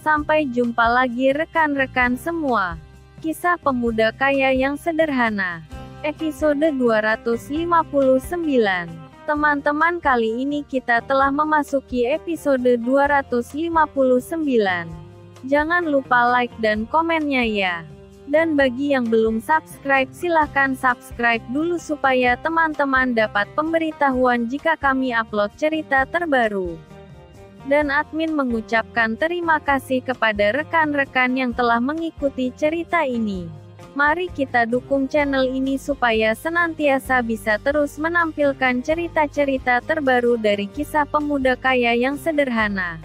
Sampai jumpa lagi rekan-rekan semua. Kisah pemuda kaya yang sederhana. Episode 259. Teman-teman, kali ini kita telah memasuki episode 259. Jangan lupa like dan komennya ya. Dan bagi yang belum subscribe, silahkan subscribe dulu supaya teman-teman dapat pemberitahuan jika kami upload cerita terbaru. Dan admin mengucapkan terima kasih kepada rekan-rekan yang telah mengikuti cerita ini. Mari kita dukung channel ini supaya senantiasa bisa terus menampilkan cerita-cerita terbaru dari kisah pemuda kaya yang sederhana.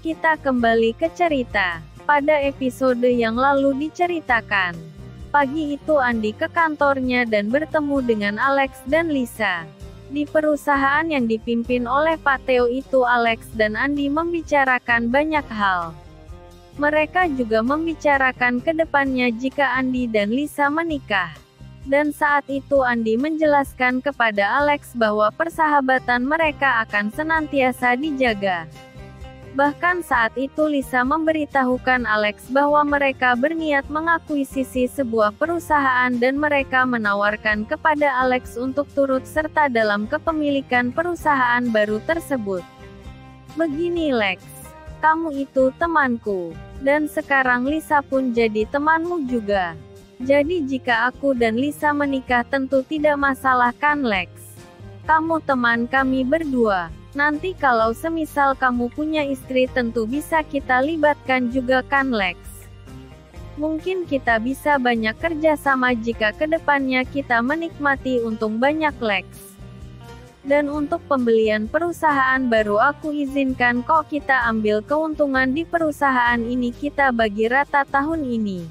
Kita kembali ke cerita. Pada episode yang lalu diceritakan, pagi itu Andi ke kantornya dan bertemu dengan Alex dan Lisa. Di perusahaan yang dipimpin oleh Pak Theo itu, Alex dan Andi membicarakan banyak hal. Mereka juga membicarakan ke depannya jika Andi dan Lisa menikah. Dan saat itu Andi menjelaskan kepada Alex bahwa persahabatan mereka akan senantiasa dijaga. Bahkan saat itu Lisa memberitahukan Alex bahwa mereka berniat mengakuisisi sebuah perusahaan dan mereka menawarkan kepada Alex untuk turut serta dalam kepemilikan perusahaan baru tersebut. Begini Lex, kamu itu temanku, dan sekarang Lisa pun jadi temanmu juga. Jadi jika aku dan Lisa menikah tentu tidak masalah kan Lex? Kamu teman kami berdua. Nanti kalau semisal kamu punya istri tentu bisa kita libatkan juga kan Lex? Mungkin kita bisa banyak kerjasama jika kedepannya kita menikmati untung banyak Lex. Dan untuk pembelian perusahaan baru aku izinkan kok kita ambil keuntungan di perusahaan ini kita bagi rata tahun ini.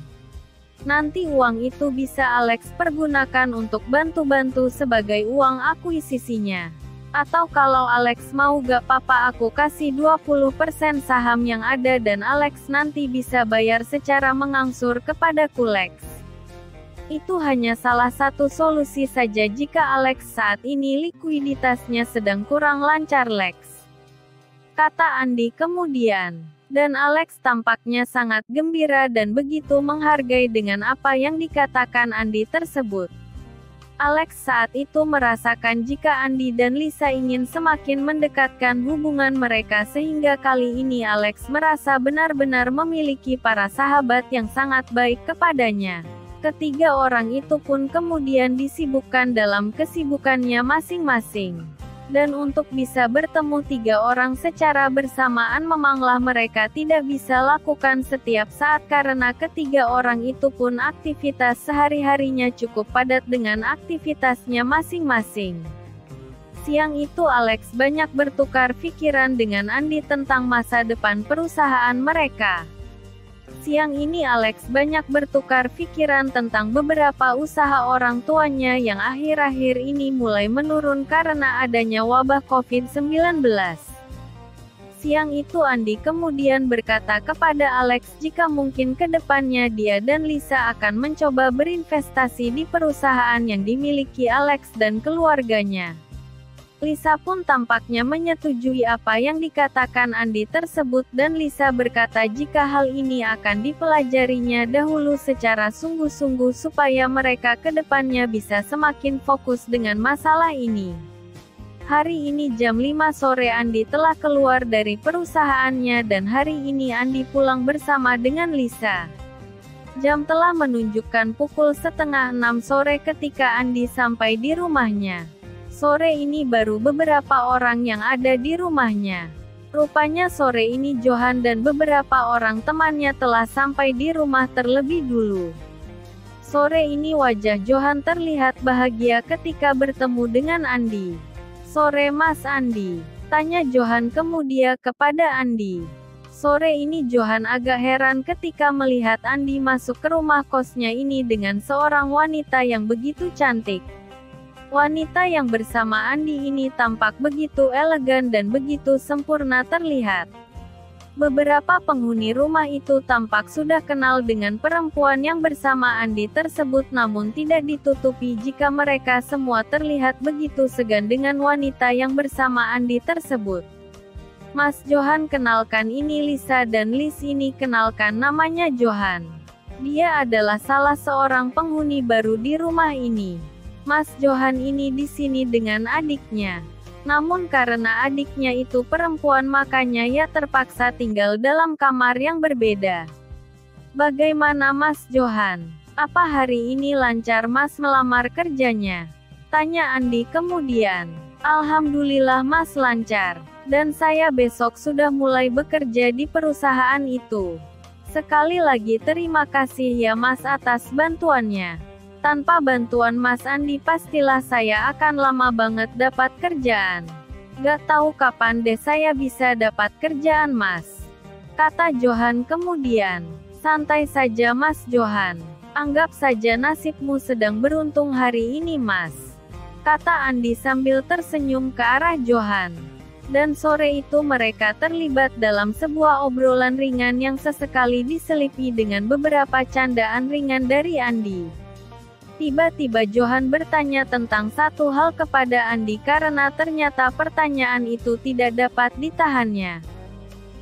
Nanti uang itu bisa Alex pergunakan untuk bantu-bantu sebagai uang akuisisinya. Atau kalau Alex mau gak papa aku kasih 20% saham yang ada dan Alex nanti bisa bayar secara mengangsur kepadaku Lex. Itu hanya salah satu solusi saja jika Alex saat ini likuiditasnya sedang kurang lancar Lex. Kata Andi kemudian. Dan Alex tampaknya sangat gembira dan begitu menghargai dengan apa yang dikatakan Andi tersebut. Alex saat itu merasakan jika Andi dan Lisa ingin semakin mendekatkan hubungan mereka sehingga kali ini Alex merasa benar-benar memiliki para sahabat yang sangat baik kepadanya. Ketiga orang itu pun kemudian disibukkan dalam kesibukannya masing-masing. Dan untuk bisa bertemu tiga orang secara bersamaan memanglah mereka tidak bisa lakukan setiap saat karena ketiga orang itu pun aktivitas sehari-harinya cukup padat dengan aktivitasnya masing-masing. Siang itu Alex banyak bertukar pikiran dengan Andi tentang masa depan perusahaan mereka. Siang ini Alex banyak bertukar pikiran tentang beberapa usaha orang tuanya yang akhir-akhir ini mulai menurun karena adanya wabah COVID-19. Siang itu Andi kemudian berkata kepada Alex jika mungkin ke depannya dia dan Lisa akan mencoba berinvestasi di perusahaan yang dimiliki Alex dan keluarganya. Lisa pun tampaknya menyetujui apa yang dikatakan Andi tersebut dan Lisa berkata jika hal ini akan dipelajarinya dahulu secara sungguh-sungguh supaya mereka ke depannya bisa semakin fokus dengan masalah ini. Hari ini jam 5 sore Andi telah keluar dari perusahaannya dan hari ini Andi pulang bersama dengan Lisa. Jam telah menunjukkan pukul 5:30 sore ketika Andi sampai di rumahnya. Sore ini baru beberapa orang yang ada di rumahnya. Rupanya sore ini Johan dan beberapa orang temannya telah sampai di rumah terlebih dulu. Sore ini wajah Johan terlihat bahagia ketika bertemu dengan Andi. "Sore Mas Andi," tanya Johan kemudian kepada Andi. Sore ini Johan agak heran ketika melihat Andi masuk ke rumah kosnya ini dengan seorang wanita yang begitu cantik. Wanita yang bersama Andi ini tampak begitu elegan dan begitu sempurna terlihat. Beberapa penghuni rumah itu tampak sudah kenal dengan perempuan yang bersama Andi tersebut namun tidak ditutupi jika mereka semua terlihat begitu segan dengan wanita yang bersama Andi tersebut. Mas Johan, kenalkan ini Lisa, dan Lis ini kenalkan namanya Johan. Dia adalah salah seorang penghuni baru di rumah ini. Mas Johan ini di sini dengan adiknya. Namun karena adiknya itu perempuan makanya ia terpaksa tinggal dalam kamar yang berbeda. Bagaimana Mas Johan? Apa hari ini lancar Mas melamar kerjanya? Tanya Andi kemudian. Alhamdulillah Mas lancar. Dan saya besok sudah mulai bekerja di perusahaan itu. Sekali lagi terima kasih ya Mas atas bantuannya. Tanpa bantuan Mas Andi pastilah saya akan lama banget dapat kerjaan. Gak tahu kapan deh saya bisa dapat kerjaan Mas. Kata Johan kemudian. Santai saja Mas Johan. Anggap saja nasibmu sedang beruntung hari ini Mas. Kata Andi sambil tersenyum ke arah Johan. Dan sore itu mereka terlibat dalam sebuah obrolan ringan yang sesekali diselipi dengan beberapa candaan ringan dari Andi. Tiba-tiba Johan bertanya tentang satu hal kepada Andi karena ternyata pertanyaan itu tidak dapat ditahannya.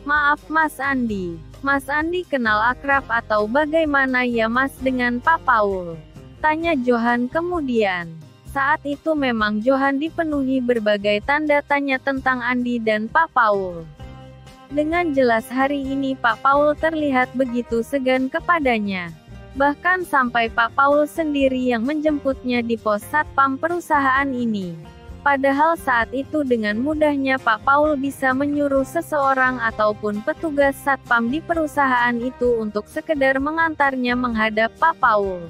Maaf Mas Andi. Mas Andi kenal akrab atau bagaimana ya Mas dengan Pak Paul? Tanya Johan kemudian. Saat itu memang Johan dipenuhi berbagai tanda tanya tentang Andi dan Pak Paul. Dengan jelas hari ini Pak Paul terlihat begitu segan kepadanya. Bahkan sampai Pak Paul sendiri yang menjemputnya di pos satpam perusahaan ini. Padahal saat itu dengan mudahnya Pak Paul bisa menyuruh seseorang ataupun petugas satpam di perusahaan itu untuk sekedar mengantarnya menghadap Pak Paul.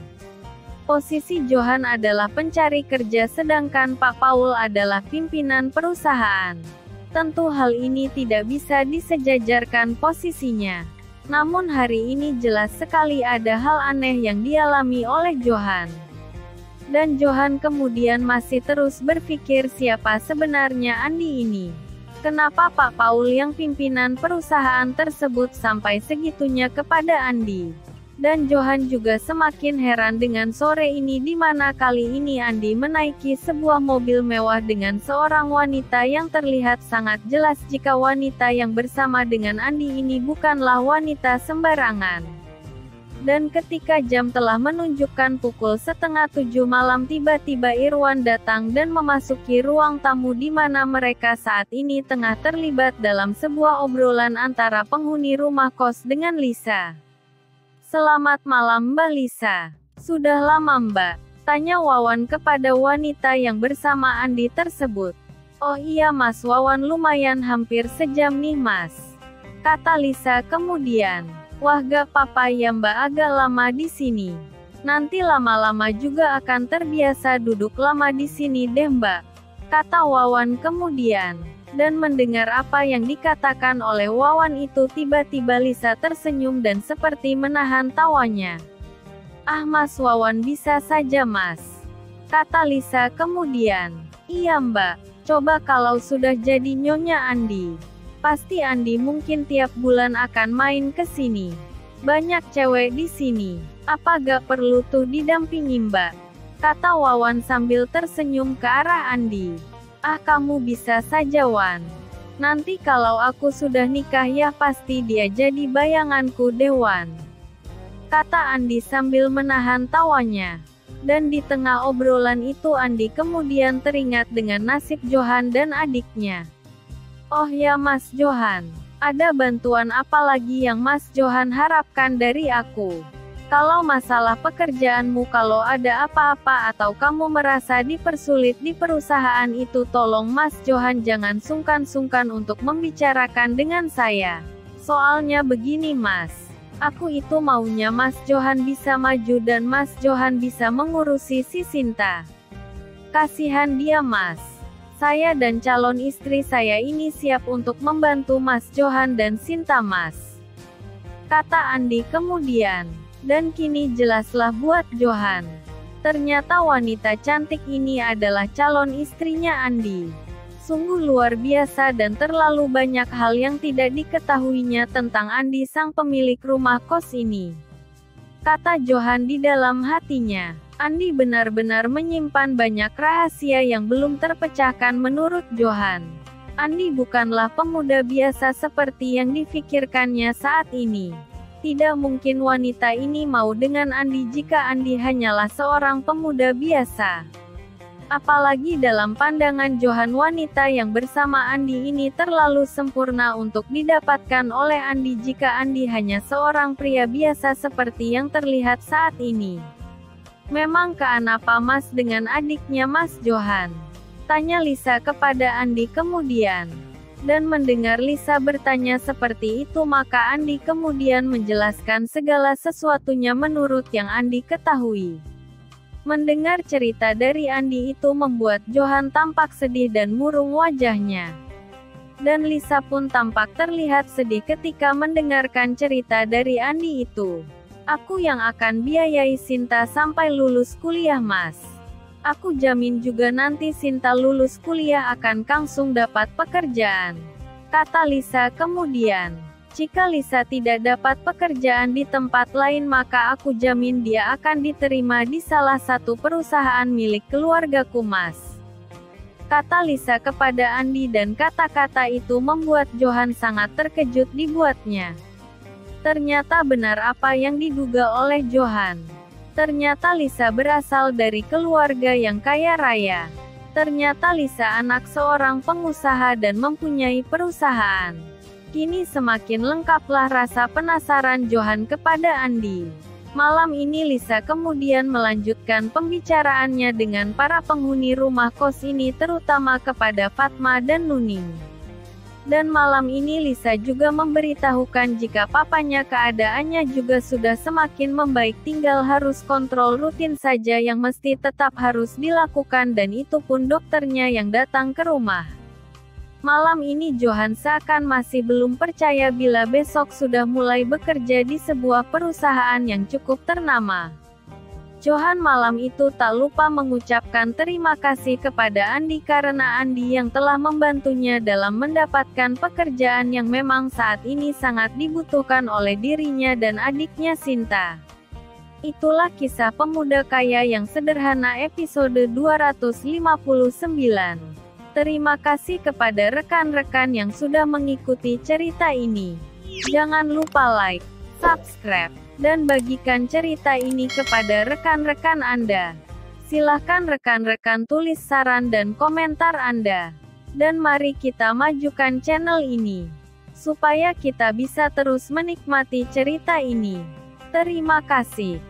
Posisi Johan adalah pencari kerja sedangkan Pak Paul adalah pimpinan perusahaan. Tentu hal ini tidak bisa disejajarkan posisinya. Namun hari ini jelas sekali ada hal aneh yang dialami oleh Johan. Dan Johan kemudian masih terus berpikir siapa sebenarnya Andi ini. Kenapa Pak Paul yang pimpinan perusahaan tersebut sampai segitunya kepada Andi? Dan Johan juga semakin heran dengan sore ini di mana kali ini Andi menaiki sebuah mobil mewah dengan seorang wanita yang terlihat sangat jelas jika wanita yang bersama dengan Andi ini bukanlah wanita sembarangan. Dan ketika jam telah menunjukkan pukul 6:30 malam tiba-tiba Irwan datang dan memasuki ruang tamu di mana mereka saat ini tengah terlibat dalam sebuah obrolan antara penghuni rumah kos dengan Lisa. Selamat malam Mbak Lisa. Sudah lama Mbak? Tanya Wawan kepada wanita yang bersama Andi tersebut. Oh iya Mas Wawan, lumayan hampir sejam nih Mas. Kata Lisa kemudian. Wah gak apa-apa ya Mbak, agak lama di sini. Nanti lama-lama juga akan terbiasa duduk lama di sini deh Mbak. Kata Wawan kemudian. Dan mendengar apa yang dikatakan oleh Wawan itu tiba-tiba Lisa tersenyum dan seperti menahan tawanya. Ah Mas Wawan, bisa saja Mas. Kata Lisa kemudian. Iya Mbak, coba kalau sudah jadi Nyonya Andi. Pasti Andi mungkin tiap bulan akan main ke sini. Banyak cewek di sini. Apa gak perlu tuh didampingi Mbak? Kata Wawan sambil tersenyum ke arah Andi. Ah kamu bisa saja Wan. Nanti kalau aku sudah nikah ya pasti dia jadi bayanganku Dewan. Kata Andi sambil menahan tawanya. Dan di tengah obrolan itu Andi kemudian teringat dengan nasib Johan dan adiknya. Oh ya Mas Johan, ada bantuan apa lagi yang Mas Johan harapkan dari aku? Kalau masalah pekerjaanmu, kalau ada apa-apa atau kamu merasa dipersulit di perusahaan itu, tolong Mas Johan jangan sungkan-sungkan untuk membicarakan dengan saya. Soalnya begini Mas, aku itu maunya Mas Johan bisa maju dan Mas Johan bisa mengurusi si Sinta. Kasihan dia Mas. Saya dan calon istri saya ini siap untuk membantu Mas Johan dan Sinta Mas. Kata Andi kemudian. Dan kini jelaslah buat Johan. Ternyata wanita cantik ini adalah calon istrinya Andi. Sungguh luar biasa dan terlalu banyak hal yang tidak diketahuinya tentang Andi sang pemilik rumah kos ini. Kata Johan di dalam hatinya. Andi benar-benar menyimpan banyak rahasia yang belum terpecahkan menurut Johan. Andi bukanlah pemuda biasa seperti yang difikirkannya saat ini. Tidak mungkin wanita ini mau dengan Andi jika Andi hanyalah seorang pemuda biasa. Apalagi dalam pandangan Johan, wanita yang bersama Andi ini terlalu sempurna untuk didapatkan oleh Andi jika Andi hanya seorang pria biasa seperti yang terlihat saat ini. Memang kenapa Mas dengan adiknya Mas Johan? Tanya Lisa kepada Andi kemudian. Dan mendengar Lisa bertanya seperti itu, maka Andi kemudian menjelaskan segala sesuatunya menurut yang Andi ketahui. Mendengar cerita dari Andi itu membuat Johan tampak sedih dan murung wajahnya. Dan Lisa pun tampak terlihat sedih ketika mendengarkan cerita dari Andi itu. Aku yang akan biayai Sinta sampai lulus kuliah Mas. Aku jamin juga nanti Sinta lulus kuliah akan langsung dapat pekerjaan. Kata Lisa kemudian. Jika Lisa tidak dapat pekerjaan di tempat lain maka aku jamin dia akan diterima di salah satu perusahaan milik keluargaku Mas. Kata Lisa kepada Andi, dan kata-kata itu membuat Johan sangat terkejut dibuatnya. Ternyata benar apa yang diduga oleh Johan. Ternyata Lisa berasal dari keluarga yang kaya raya. Ternyata Lisa anak seorang pengusaha dan mempunyai perusahaan. Kini semakin lengkaplah rasa penasaran Johan kepada Andi. Malam ini Lisa kemudian melanjutkan pembicaraannya dengan para penghuni rumah kos ini, terutama kepada Fatma dan Nuning. Dan malam ini Lisa juga memberitahukan jika papanya keadaannya juga sudah semakin membaik, tinggal harus kontrol rutin saja yang mesti tetap harus dilakukan, dan itu pun dokternya yang datang ke rumah. Malam ini Johan seakan masih belum percaya bila besok sudah mulai bekerja di sebuah perusahaan yang cukup ternama. Johan malam itu tak lupa mengucapkan terima kasih kepada Andi karena Andi yang telah membantunya dalam mendapatkan pekerjaan yang memang saat ini sangat dibutuhkan oleh dirinya dan adiknya Sinta. Itulah kisah pemuda kaya yang sederhana episode 259. Terima kasih kepada rekan-rekan yang sudah mengikuti cerita ini. Jangan lupa like, subscribe, dan bagikan cerita ini kepada rekan-rekan Anda. Silahkan rekan-rekan tulis saran dan komentar Anda. Dan mari kita majukan channel ini, supaya kita bisa terus menikmati cerita ini. Terima kasih.